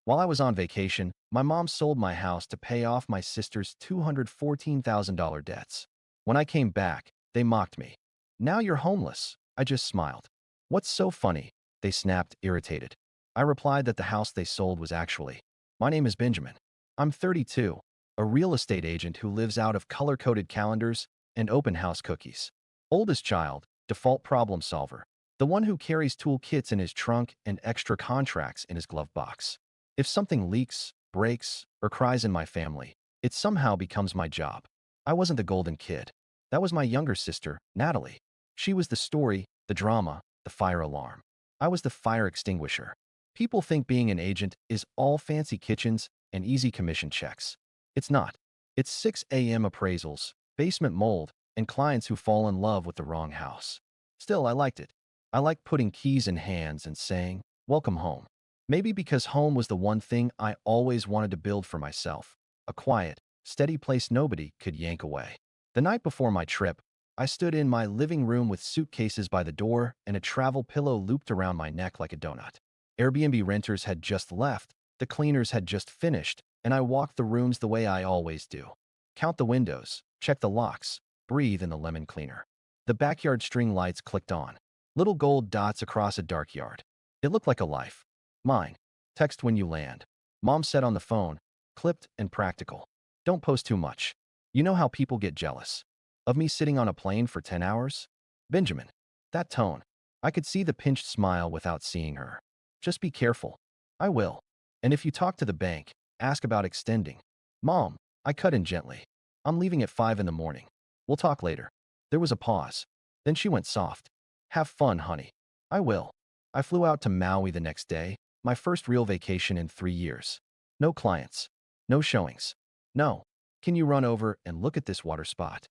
While I was on vacation, my mom sold my house to pay off my sister's $214,000 debts. When I came back, they mocked me. Now you're homeless. I just smiled. What's so funny? They snapped, irritated. I replied that the house they sold was actually. My name is Benjamin. I'm 32, a real estate agent who lives out of color-coded calendars and open house cookies. Oldest child, default problem solver. The one who carries toolkits in his trunk and extra contracts in his glove box. If something leaks, breaks, or cries in my family, it somehow becomes my job. I wasn't the golden kid. That was my younger sister, Natalie. She was the story, the drama, the fire alarm. I was the fire extinguisher. People think being an agent is all fancy kitchens and easy commission checks. It's not. It's 6 a.m. appraisals, basement mold, and clients who fall in love with the wrong house. Still, I liked it. I liked putting keys in hands and saying, "Welcome home." Maybe because home was the one thing I always wanted to build for myself. A quiet, steady place nobody could yank away. The night before my trip, I stood in my living room with suitcases by the door and a travel pillow looped around my neck like a donut. Airbnb renters had just left, the cleaners had just finished, and I walked the rooms the way I always do. Count the windows, check the locks, breathe in the lemon cleaner. The backyard string lights clicked on. Little gold dots across a dark yard. It looked like a life. Mine. Text when you land. Mom said on the phone, clipped and practical. Don't post too much. You know how people get jealous. Of me sitting on a plane for 10 hours? Benjamin. That tone. I could see the pinched smile without seeing her. Just be careful. I will. And if you talk to the bank, ask about extending. Mom, I cut in gently. I'm leaving at 5 in the morning. We'll talk later. There was a pause. Then she went soft. Have fun, honey. I will. I flew out to Maui the next day, my first real vacation in 3 years. No clients. No showings. No. Can you run over and look at this water spot?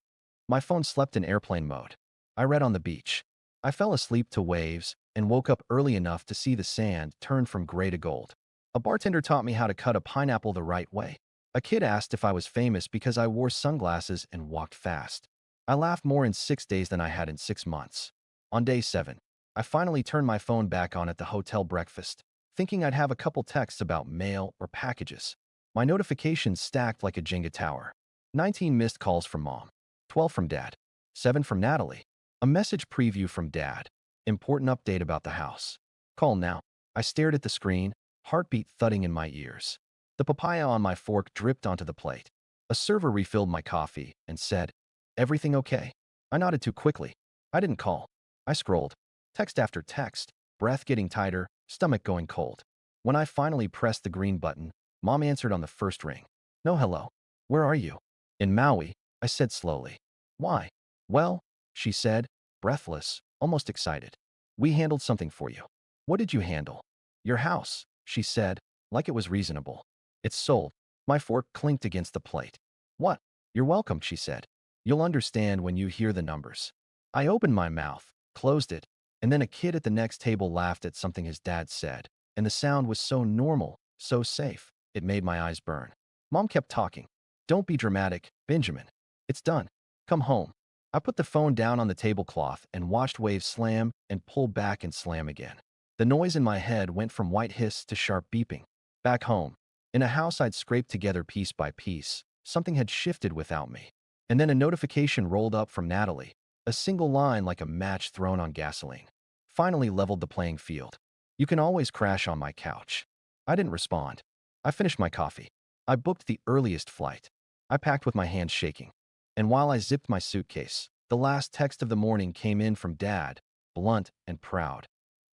My phone slept in airplane mode. I read on the beach. I fell asleep to waves and woke up early enough to see the sand turn from gray to gold. A bartender taught me how to cut a pineapple the right way. A kid asked if I was famous because I wore sunglasses and walked fast. I laughed more in 6 days than I had in 6 months. On day 7, I finally turned my phone back on at the hotel breakfast, thinking I'd have a couple texts about mail or packages. My notifications stacked like a Jenga tower. 19 missed calls from Mom, 12 from Dad, 7 from Natalie. A message preview from Dad. Important update about the house. Call now. I stared at the screen, heartbeat thudding in my ears. The papaya on my fork dripped onto the plate. A server refilled my coffee and said, "Everything okay?" I nodded too quickly. I didn't call. I scrolled. Text after text, breath getting tighter, stomach going cold. When I finally pressed the green button, Mom answered on the first ring. "No hello. Where are you?" "In Maui," I said slowly. "Why?" "Well," she said, breathless, almost excited. "We handled something for you." "What did you handle?" "Your house," she said, like it was reasonable. "It's sold." My fork clinked against the plate. "What?" "You're welcome," she said. "You'll understand when you hear the numbers." I opened my mouth, closed it, and then a kid at the next table laughed at something his dad said, and the sound was so normal, so safe, it made my eyes burn. Mom kept talking. "Don't be dramatic, Benjamin. It's done. Come home." I put the phone down on the tablecloth and watched waves slam and pull back and slam again. The noise in my head went from white hiss to sharp beeping. Back home, in a house I'd scraped together piece by piece, something had shifted without me. And then a notification rolled up from Natalie, a single line like a match thrown on gasoline. Finally leveled the playing field. "You can always crash on my couch." I didn't respond. I finished my coffee. I booked the earliest flight. I packed with my hands shaking. And while I zipped my suitcase, the last text of the morning came in from Dad, blunt and proud.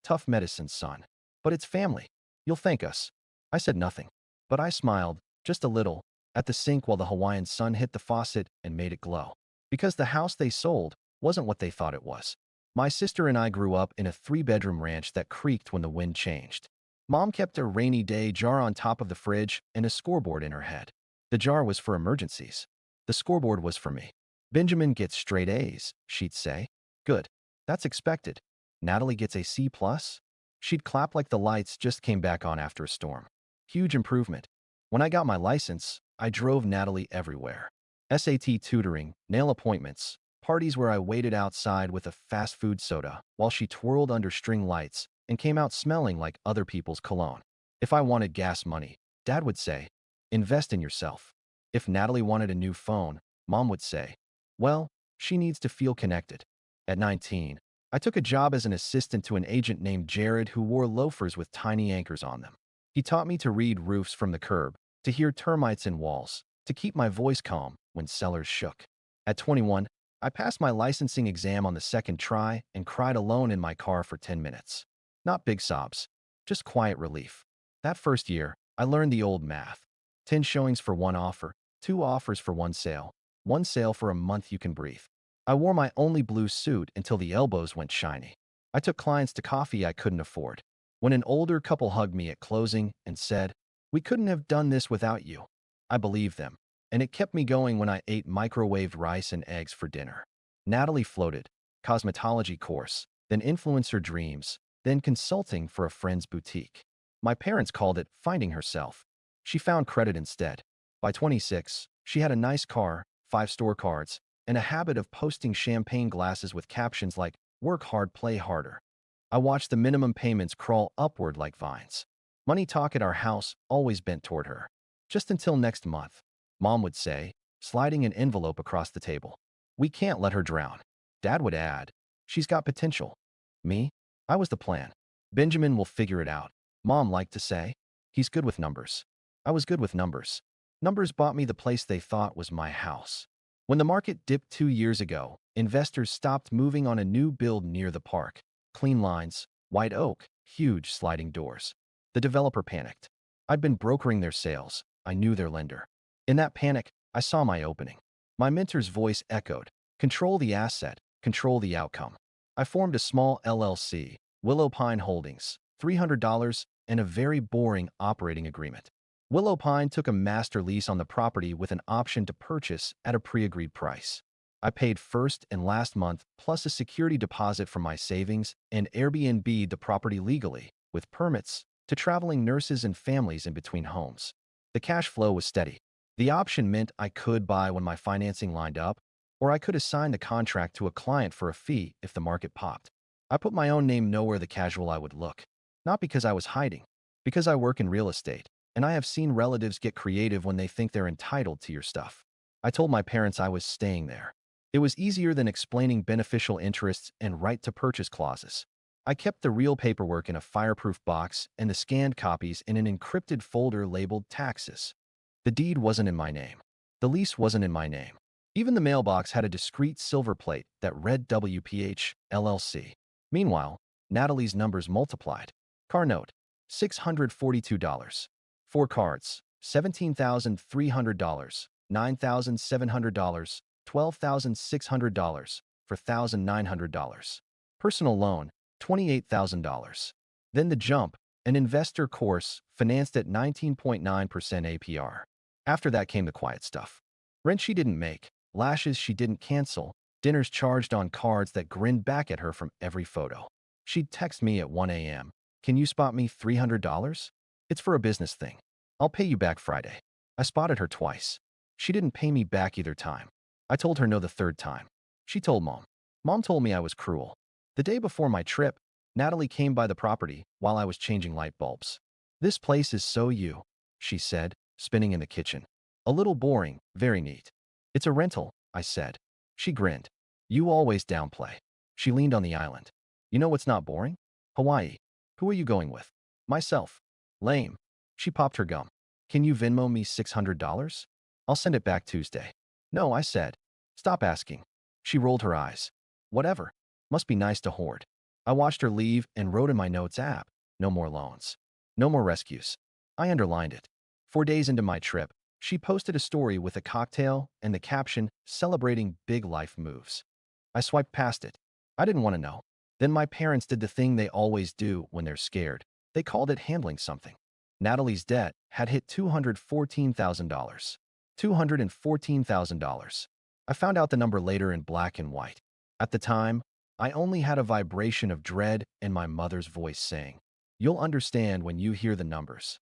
"Tough medicine, son. But it's family. You'll thank us." I said nothing, but I smiled, just a little, at the sink while the Hawaiian sun hit the faucet and made it glow. Because the house they sold wasn't what they thought it was. My sister and I grew up in a 3-bedroom ranch that creaked when the wind changed. Mom kept a rainy day jar on top of the fridge and a scoreboard in her head. The jar was for emergencies. The scoreboard was for me. "Benjamin gets straight A's," she'd say. "Good. That's expected." "Natalie gets a C plus?" She'd clap like the lights just came back on after a storm. Huge improvement. When I got my license, I drove Natalie everywhere. SAT tutoring, nail appointments, parties where I waited outside with a fast food soda while she twirled under string lights and came out smelling like other people's cologne. If I wanted gas money, Dad would say, invest in yourself. If Natalie wanted a new phone, Mom would say, well, she needs to feel connected. At 19, I took a job as an assistant to an agent named Jared who wore loafers with tiny anchors on them. He taught me to read roofs from the curb, to hear termites in walls, to keep my voice calm when sellers shook. At 21, I passed my licensing exam on the second try and cried alone in my car for 10 minutes. Not big sobs, just quiet relief. That first year, I learned the old math. 10 showings for one offer, 2 offers for one sale for a month you can breathe. I wore my only blue suit until the elbows went shiny. I took clients to coffee I couldn't afford. When an older couple hugged me at closing and said, we couldn't have done this without you, I believed them, and it kept me going when I ate microwaved rice and eggs for dinner. Natalie floated, cosmetology course, then influencer dreams, then consulting for a friend's boutique. My parents called it finding herself. She found credit instead. By 26, she had a nice car, 5 store cards, and a habit of posting champagne glasses with captions like, work hard, play harder. I watched the minimum payments crawl upward like vines. Money talk at our house always bent toward her. Just until next month, Mom would say, sliding an envelope across the table. We can't let her drown. Dad would add, she's got potential. Me? I was the plan. Benjamin will figure it out. Mom liked to say, he's good with numbers. I was good with numbers. Numbers bought me the place they thought was my house. When the market dipped 2 years ago, investors stopped moving on a new build near the park. Clean lines, white oak, huge sliding doors. The developer panicked. I'd been brokering their sales. I knew their lender. In that panic, I saw my opening. My mentor's voice echoed, control the asset, control the outcome. I formed a small LLC, Willow Pine Holdings, $300, and a very boring operating agreement. Willow Pine took a master lease on the property with an option to purchase at a pre-agreed price. I paid first and last month plus a security deposit from my savings and Airbnb'd the property legally, with permits, to traveling nurses and families in between homes. The cash flow was steady. The option meant I could buy when my financing lined up, or I could assign the contract to a client for a fee if the market popped. I put my own name nowhere the casual I would look. Not because I was hiding, because I work in real estate, and I have seen relatives get creative when they think they're entitled to your stuff. I told my parents I was staying there. It was easier than explaining beneficial interests and right-to-purchase clauses. I kept the real paperwork in a fireproof box and the scanned copies in an encrypted folder labeled taxes. The deed wasn't in my name. The lease wasn't in my name. Even the mailbox had a discreet silver plate that read WPH, LLC. Meanwhile, Natalie's numbers multiplied. Car note, $642. 4 cards, $17,300, $9,700, $12,600 for $1,900. Personal loan, $28,000. Then the jump, an investor course financed at 19.9% APR. After that came the quiet stuff. Rent she didn't make, lashes she didn't cancel, dinners charged on cards that grinned back at her from every photo. She'd text me at 1 a.m. Can you spot me $300? It's for a business thing. I'll pay you back Friday. I spotted her twice. She didn't pay me back either time. I told her no the third time. She told Mom. Mom told me I was cruel. The day before my trip, Natalie came by the property while I was changing light bulbs. This place is so you, she said, spinning in the kitchen. A little boring, very neat. It's a rental, I said. She grinned. You always downplay. She leaned on the island. You know what's not boring? Hawaii. Who are you going with? Myself. Lame. She popped her gum. Can you Venmo me $600? I'll send it back Tuesday. No, I said. Stop asking. She rolled her eyes. Whatever. Must be nice to hoard. I watched her leave and wrote in my notes app, no more loans. No more rescues. I underlined it. 4 days into my trip, she posted a story with a cocktail and the caption, celebrating big life moves. I swiped past it. I didn't want to know. Then my parents did the thing they always do when they're scared. They called it handling something. Natalie's debt had hit $214,000. $214,000. I found out the number later in black and white. At the time, I only had a vibration of dread and my mother's voice saying, you'll understand when you hear the numbers.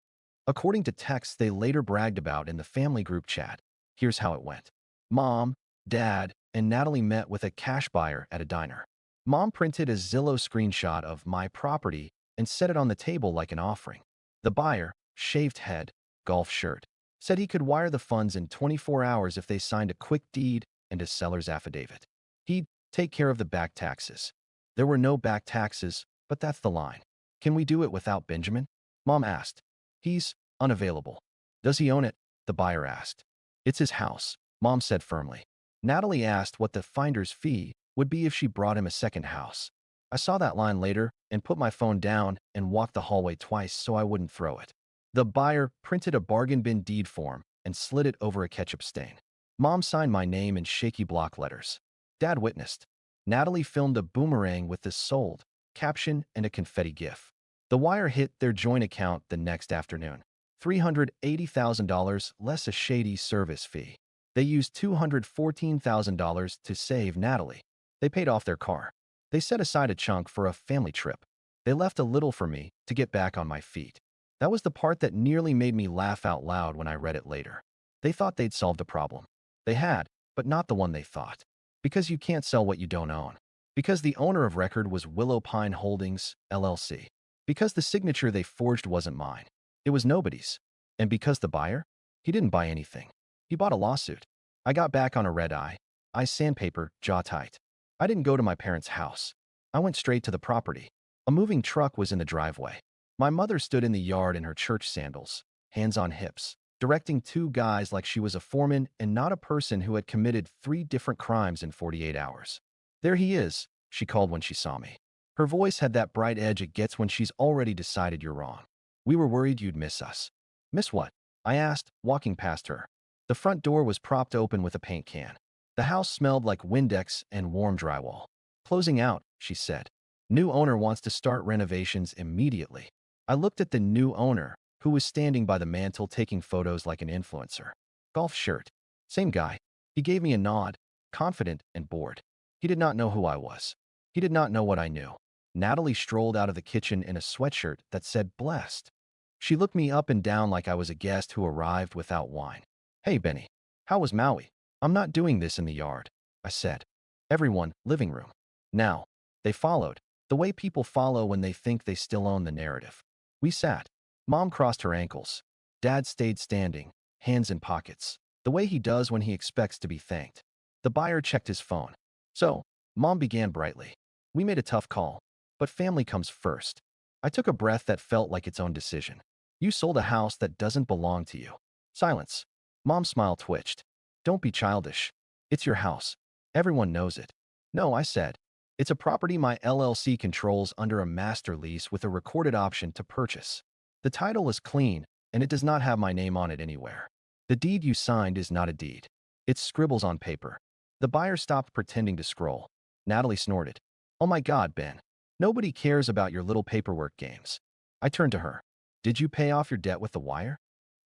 According to texts they later bragged about in the family group chat, here's how it went. Mom, Dad, and Natalie met with a cash buyer at a diner. Mom printed a Zillow screenshot of my property and set it on the table like an offering. The buyer, shaved head, golf shirt, said he could wire the funds in 24 hours if they signed a quick deed and a seller's affidavit. He'd take care of the back taxes. There were no back taxes, but that's the line. Can we do it without Benjamin? Mom asked. He's unavailable. Does he own it? The buyer asked. It's his house, Mom said firmly. Natalie asked what the finder's fee would be if she brought him a second house. I saw that line later and put my phone down and walked the hallway twice so I wouldn't throw it. The buyer printed a bargain bin deed form and slid it over a ketchup stain. Mom signed my name in shaky block letters. Dad witnessed. Natalie filmed a boomerang with the sold caption and a confetti gif. The wire hit their joint account the next afternoon. $380,000 less a shady service fee. They used $214,000 to save Natalie. They paid off their car. They set aside a chunk for a family trip. They left a little for me to get back on my feet. That was the part that nearly made me laugh out loud when I read it later. They thought they'd solved a problem. They had, but not the one they thought. Because you can't sell what you don't own. Because the owner of record was Willow Pine Holdings, LLC. Because the signature they forged wasn't mine. It was nobody's. And because the buyer? He didn't buy anything. He bought a lawsuit. I got back on a red eye. Eyes sandpaper, jaw tight. I didn't go to my parents' house. I went straight to the property. A moving truck was in the driveway. My mother stood in the yard in her church sandals, hands on hips, directing two guys like she was a foreman and not a person who had committed 3 different crimes in 48 hours. There he is, she called when she saw me. Her voice had that bright edge it gets when she's already decided you're wrong. We were worried you'd miss us. Miss what? I asked, walking past her. The front door was propped open with a paint can. The house smelled like Windex and warm drywall. Closing out, she said. New owner wants to start renovations immediately. I looked at the new owner, who was standing by the mantel taking photos like an influencer. Golf shirt. Same guy. He gave me a nod, confident and bored. He did not know who I was. He did not know what I knew. Natalie strolled out of the kitchen in a sweatshirt that said blessed. She looked me up and down like I was a guest who arrived without wine. Hey, Benny. How was Maui? I'm not doing this in the yard, I said. Everyone, living room. Now, they followed, the way people follow when they think they still own the narrative. We sat. Mom crossed her ankles. Dad stayed standing, hands in pockets, the way he does when he expects to be thanked. The buyer checked his phone. So, Mom began brightly. We made a tough call, but family comes first. I took a breath that felt like its own decision. You sold a house that doesn't belong to you. Silence. Mom's smile twitched. Don't be childish. It's your house. Everyone knows it. No, I said. It's a property my LLC controls under a master lease with a recorded option to purchase. The title is clean, and it does not have my name on it anywhere. The deed you signed is not a deed. It's scribbles on paper. The buyer stopped pretending to scroll. Natalie snorted. Oh my God, Ben. Nobody cares about your little paperwork games. I turned to her. Did you pay off your debt with the wire?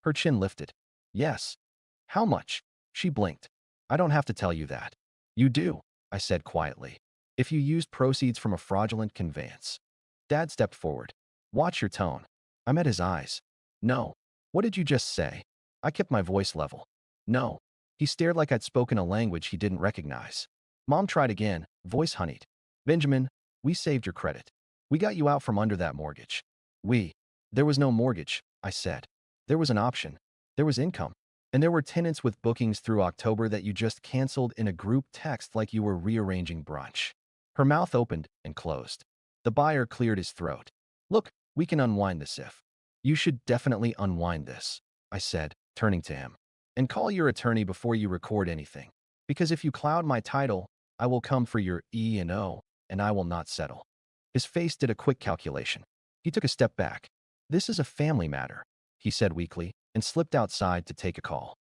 Her chin lifted. Yes. How much? She blinked. I don't have to tell you that. You do, I said quietly. If you used proceeds from a fraudulent conveyance. Dad stepped forward. Watch your tone. I met his eyes. No. What did you just say? I kept my voice level. No. He stared like I'd spoken a language he didn't recognize. Mom tried again, voice honeyed. Benjamin, we saved your credit. We got you out from under that mortgage. There was no mortgage, I said. There was an option. There was income. And there were tenants with bookings through October that you just canceled in a group text like you were rearranging brunch. Her mouth opened and closed. The buyer cleared his throat. Look, we can unwind this if. You should definitely unwind this, I said, turning to him. And call your attorney before you record anything. Because if you cloud my title, I will come for your E&O, and I will not settle. His face did a quick calculation. He took a step back. This is a family matter, he said weakly, and slipped outside to take a call.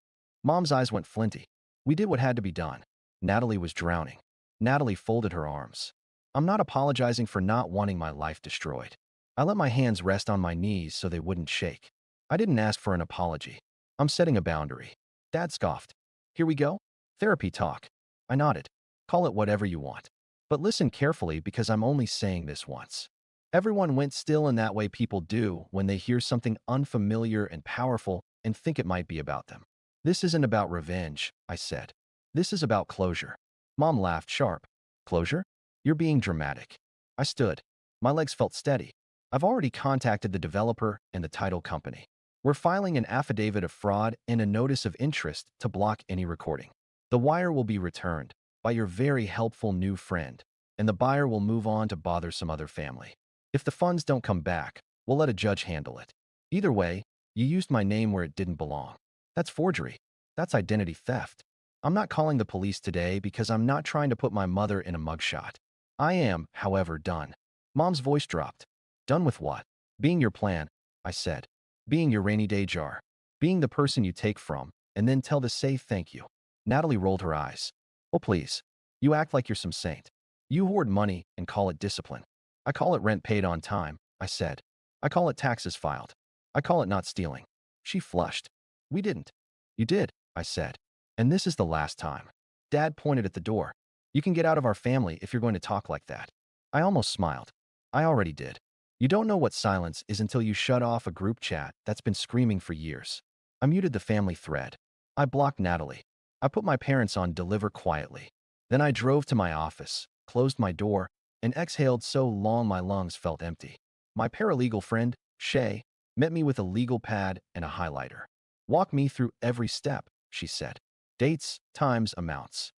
Mom's eyes went flinty. We did what had to be done. Natalie was drowning. Natalie folded her arms. I'm not apologizing for not wanting my life destroyed. I let my hands rest on my knees so they wouldn't shake. I didn't ask for an apology. I'm setting a boundary. Dad scoffed. Here we go? Therapy talk. I nodded. Call it whatever you want. But listen carefully because I'm only saying this once. Everyone went still in that way people do when they hear something unfamiliar and powerful and think it might be about them. This isn't about revenge, I said. This is about closure. Mom laughed sharp. Closure? You're being dramatic. I stood. My legs felt steady. I've already contacted the developer and the title company. We're filing an affidavit of fraud and a notice of interest to block any recording. The wire will be returned by your very helpful new friend, and the buyer will move on to bother some other family. If the funds don't come back, we'll let a judge handle it. Either way, you used my name where it didn't belong. That's forgery. That's identity theft. I'm not calling the police today because I'm not trying to put my mother in a mugshot. I am, however, done. Mom's voice dropped. Done with what? Being your plan, I said. Being your rainy day jar. Being the person you take from, and then tell to say thank you. Natalie rolled her eyes. Oh, please. You act like you're some saint. You hoard money and call it discipline. I call it rent paid on time, I said. I call it taxes filed. I call it not stealing. She flushed. We didn't. You did, I said. And this is the last time. Dad pointed at the door. You can get out of our family if you're going to talk like that. I almost smiled. I already did. You don't know what silence is until you shut off a group chat that's been screaming for years. I muted the family thread. I blocked Natalie. I put my parents on deliver quietly. Then I drove to my office, closed my door, and exhaled so long my lungs felt empty. My paralegal friend, Shay, met me with a legal pad and a highlighter. Walk me through every step, she said. Dates, times, amounts.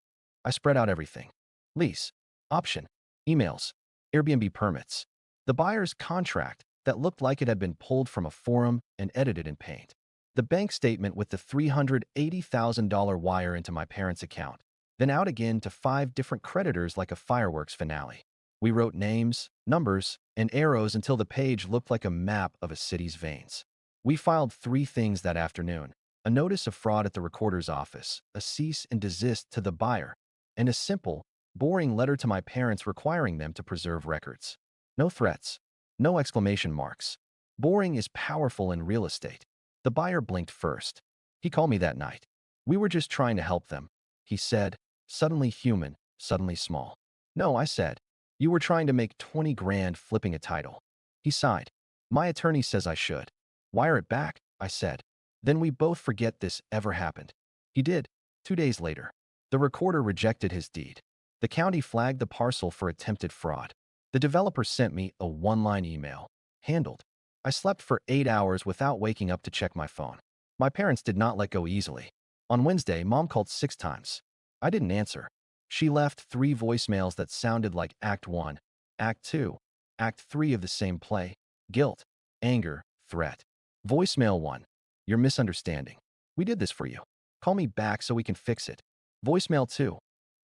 I spread out everything. Lease, option, emails, Airbnb permits. The buyer's contract that looked like it had been pulled from a forum and edited in Paint. The bank statement with the $380,000 wire into my parents' account, then out again to 5 different creditors like a fireworks finale. We wrote names, numbers, and arrows until the page looked like a map of a city's veins. We filed 3 things that afternoon: a notice of fraud at the recorder's office, a cease and desist to the buyer, and a simple, boring letter to my parents requiring them to preserve records. No threats, no exclamation marks. Boring is powerful in real estate. The buyer blinked first. He called me that night. We were just trying to help them, he said, suddenly human, suddenly small. No, I said. You were trying to make 20 grand flipping a title. He sighed. My attorney says I should. Wire it back, I said. Then we both forget this ever happened. He did. 2 days later. The recorder rejected his deed. The county flagged the parcel for attempted fraud. The developer sent me a one-line email. Handled. I slept for 8 hours without waking up to check my phone. My parents did not let go easily. On Wednesday, Mom called 6 times. I didn't answer. She left 3 voicemails that sounded like Act 1, Act 2, Act 3 of the same play: guilt, anger, threat. Voicemail 1. You're misunderstanding. We did this for you. Call me back so we can fix it. Voicemail 2.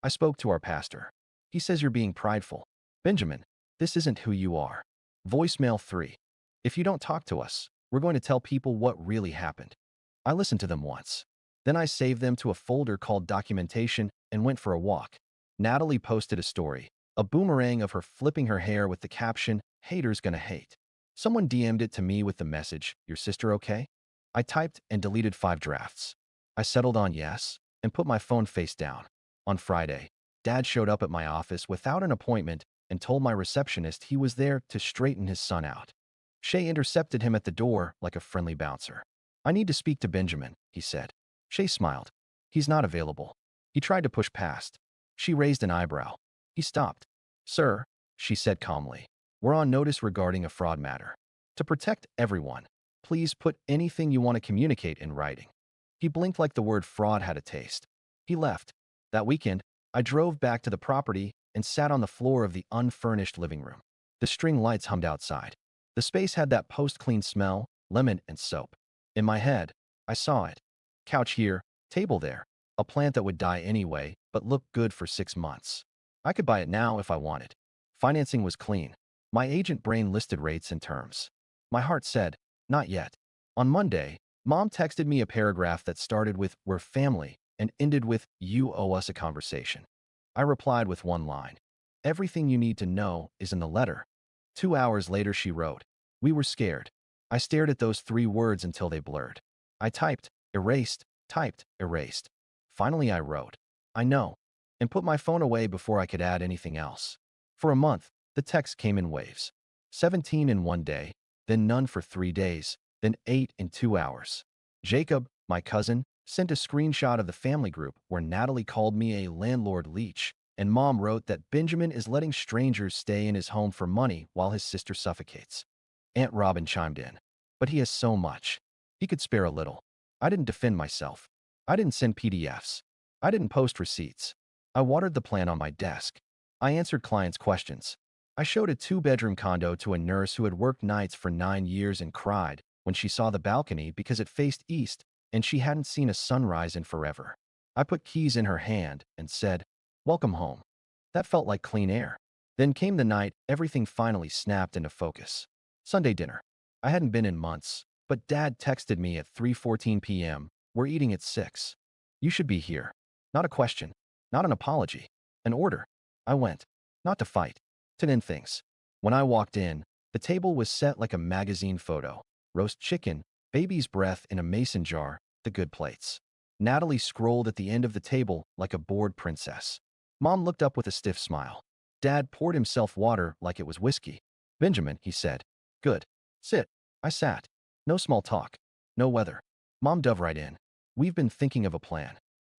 I spoke to our pastor. He says you're being prideful. Benjamin, this isn't who you are. Voicemail 3. If you don't talk to us, we're going to tell people what really happened. I listened to them once. Then I saved them to a folder called documentation and went for a walk. Natalie posted a story, a boomerang of her flipping her hair with the caption, "Haters gonna hate." Someone DM'd it to me with the message, "Your sister okay?" I typed and deleted 5 drafts. I settled on yes and put my phone face down. On Friday, Dad showed up at my office without an appointment and told my receptionist he was there to straighten his son out. Shay intercepted him at the door like a friendly bouncer. I need to speak to Benjamin, he said. Shay smiled. He's not available. He tried to push past. She raised an eyebrow. He stopped. Sir, she said calmly, we're on notice regarding a fraud matter. To protect everyone, please put anything you want to communicate in writing. He blinked like the word fraud had a taste. He left. That weekend, I drove back to the property and sat on the floor of the unfurnished living room. The string lights hummed outside. The space had that post-clean smell, lemon and soap. In my head, I saw it. Couch here, table there, a plant that would die anyway, but looked good for 6 months. I could buy it now if I wanted. Financing was clean. My agent brain listed rates and terms. My heart said, not yet. On Monday, Mom texted me a paragraph that started with, "We're family," and ended with, "You owe us a conversation." I replied with one line. Everything you need to know is in the letter. 2 hours later, she wrote, "We were scared." I stared at those 3 words until they blurred. I typed, typed, erased. Finally, I wrote, "I know," and put my phone away before I could add anything else. For a month, the text came in waves. 17 in one day, then none for 3 days, then 8 in 2 hours. Jacob, my cousin, sent a screenshot of the family group where Natalie called me a landlord leech, and Mom wrote that Benjamin is letting strangers stay in his home for money while his sister suffocates. Aunt Robin chimed in. But he has so much. He could spare a little. I didn't defend myself. I didn't send PDFs. I didn't post receipts. I watered the plan on my desk. I answered clients' questions. I showed a two-bedroom condo to a nurse who had worked nights for 9 years and cried when she saw the balcony because it faced east and she hadn't seen a sunrise in forever. I put keys in her hand and said, "Welcome home." That felt like clean air. Then came the night everything finally snapped into focus. Sunday dinner. I hadn't been in months, but Dad texted me at 3:14 p.m. "We're eating at 6. You should be here." Not a question, not an apology, an order. I went, not to fight, to end things. When I walked in, the table was set like a magazine photo. Roast chicken, baby's breath in a mason jar, the good plates. Natalie scrolled at the end of the table like a bored princess. Mom looked up with a stiff smile. Dad poured himself water like it was whiskey. "Benjamin," he said. "Good. Sit." I sat. No small talk. No weather. Mom dove right in. "We've been thinking of a plan."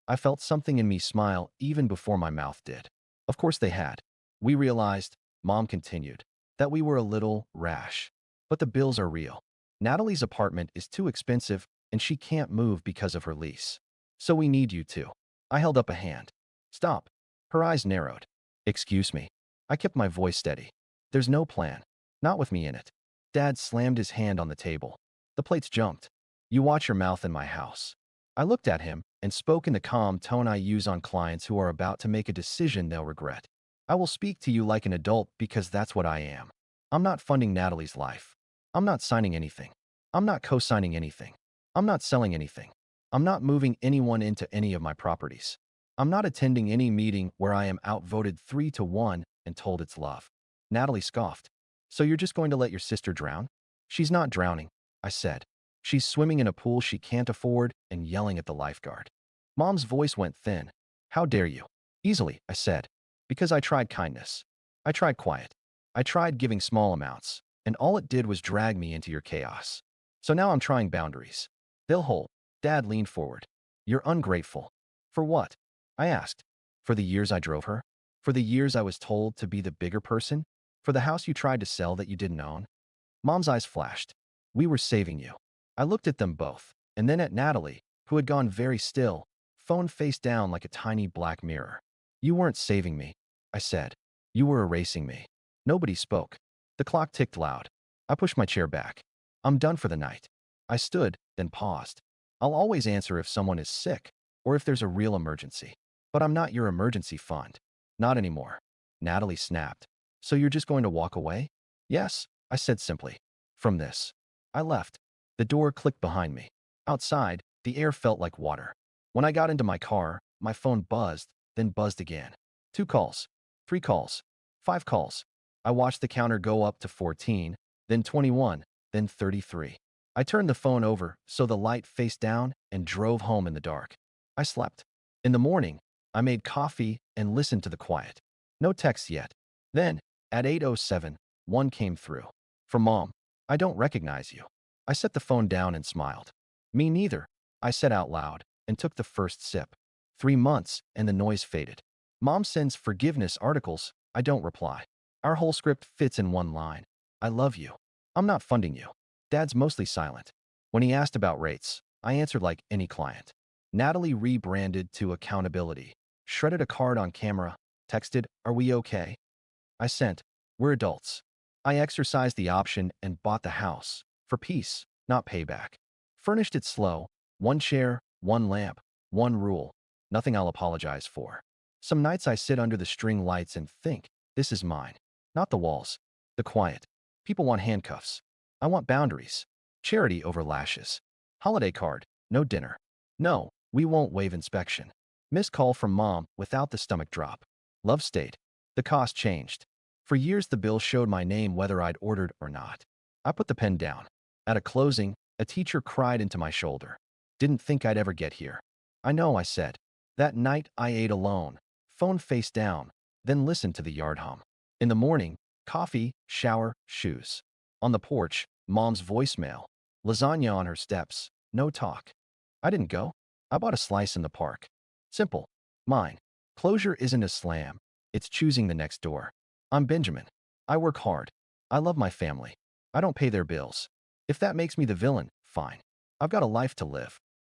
I felt something in me smile even before my mouth did. Of course they had. "We realized," Mom continued, "that we were a little rash. But the bills are real. Natalie's apartment is too expensive and she can't move because of her lease. So we need you to." I held up a hand. "Stop." Her eyes narrowed. "Excuse me." I kept my voice steady. "There's no plan. Not with me in it." Dad slammed his hand on the table. The plates jumped. "You watch your mouth in my house." I looked at him and spoke in the calm tone I use on clients who are about to make a decision they'll regret. "I will speak to you like an adult because that's what I am. I'm not funding Natalie's life. I'm not signing anything. I'm not co-signing anything. I'm not selling anything. I'm not moving anyone into any of my properties. I'm not attending any meeting where I am outvoted 3-1 and told it's love." Natalie scoffed. "So you're just going to let your sister drown?" "She's not drowning," I said. "She's swimming in a pool she can't afford and yelling at the lifeguard." Mom's voice went thin. "How dare you?" "Easily," I said. "Because I tried kindness. I tried quiet. I tried giving small amounts, and all it did was drag me into your chaos. So now I'm trying boundaries. They'll hold." Dad leaned forward. "You're ungrateful." "For what?" I asked. "For the years I drove her? For the years I was told to be the bigger person? For the house you tried to sell that you didn't own?" Mom's eyes flashed. "We were saving you." I looked at them both, and then at Natalie, who had gone very still, phone face down like a tiny black mirror. "You weren't saving me," I said. "You were erasing me." Nobody spoke. The clock ticked loud. I pushed my chair back. "I'm done for the night." I stood, then paused. "I'll always answer if someone is sick, or if there's a real emergency. But I'm not your emergency fund." "Not anymore." Natalie snapped. "So you're just going to walk away?" "Yes," I said simply. "From this." I left. The door clicked behind me. Outside, the air felt like water. When I got into my car, my phone buzzed, then buzzed again. 2 calls. 3 calls. 5 calls. I watched the counter go up to 14, then 21, then 33. I turned the phone over so the light faced down and drove home in the dark. I slept. In the morning, I made coffee and listened to the quiet. No text yet. Then, at 8:07, one came through. "From Mom. I don't recognize you." I set the phone down and smiled. "Me neither," I said out loud and took the first sip. 3 months and the noise faded. Mom sends forgiveness articles. I don't reply. Our whole script fits in one line. "I love you. I'm not funding you." Dad's mostly silent. When he asked about rates, I answered like any client. Natalie rebranded to accountability, shredded a card on camera, texted, "Are we okay?" I sent, "We're adults." I exercised the option and bought the house. For peace, not payback. Furnished it slow. 1 chair, 1 lamp, 1 rule. Nothing I'll apologize for. Some nights I sit under the string lights and think, this is mine. Not the walls. The quiet. People want handcuffs. I want boundaries. Charity over lashes. Holiday card. No dinner. No, we won't waive inspection. Missed call from Mom without the stomach drop. Love stayed. The cost changed. For years the bill showed my name whether I'd ordered or not. I put the pen down. At a closing, a teacher cried into my shoulder. "Didn't think I'd ever get here." "I know," I said. That night I ate alone, phone face down, then listened to the yard hum. In the morning, coffee, shower, shoes. On the porch, Mom's voicemail. Lasagna on her steps. No talk. I didn't go. I bought a slice in the park. Simple. Mine. Closure isn't a slam. It's choosing the next door. I'm Benjamin. I work hard. I love my family. I don't pay their bills. If that makes me the villain, fine. I've got a life to live.